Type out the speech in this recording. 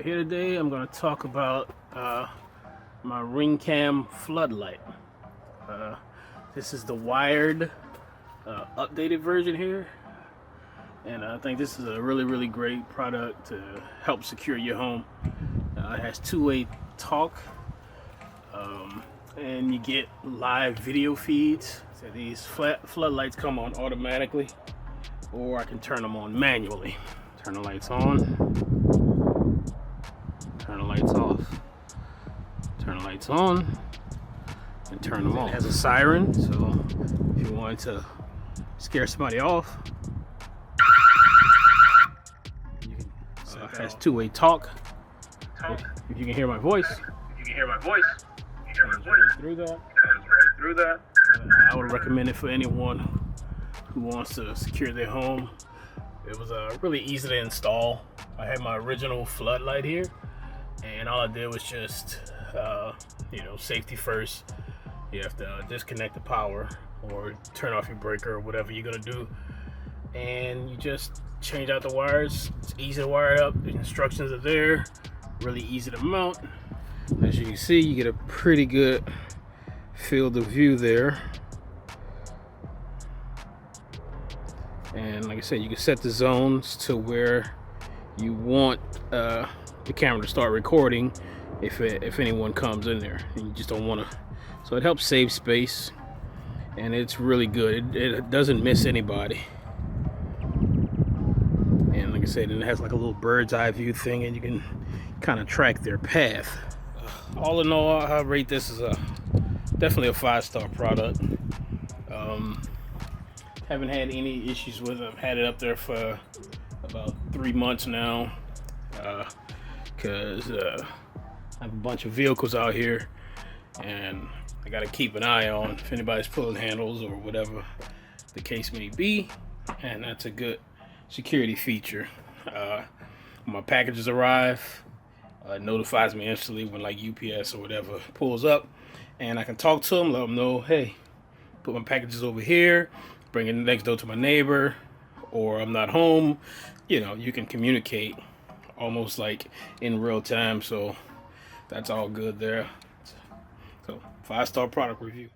Here today I'm going to talk about my ring cam floodlight. This is the wired updated version here, and I think this is a really great product to help secure your home. It has two-way talk, and you get live video feeds. So these floodlights come on automatically, or I can turn them on manually. Turn the lights on, turn the lights off, turn the lights on, and turn them off. It has a siren, so if you wanted to scare somebody off, you can, it has two-way talk. If you can hear my voice, through that. I would recommend it for anyone who wants to secure their home. It was really easy to install. I had my original floodlight here, and all I did was just, safety first. You have to disconnect the power or turn off your breaker or whatever you're gonna do, and you just change out the wires. It's easy to wire up. The instructions are there. Really easy to mount. As you can see, you get a pretty good field of view there. And like I said, you can set the zones to where you want the camera to start recording if anyone comes in there and you just don't want to. So it helps save space, and it's really good. It doesn't miss anybody. And like I said, it has like a little bird's eye view thing, and you can kind of track their path. All in all, I rate this as definitely a 5-star product. Haven't had any issues with it. I've had it up there for about 3 months now, because I have a bunch of vehicles out here, and I got to keep an eye on if anybody's pulling handles or whatever the case may be, and that's a good security feature. When my packages arrive, it notifies me instantly when like UPS or whatever pulls up, and I can talk to them, let them know, hey, put my packages over here, bring it next door to my neighbor, or I'm not home. You can communicate almost like in real time, so that's all good there. So 5-star product review.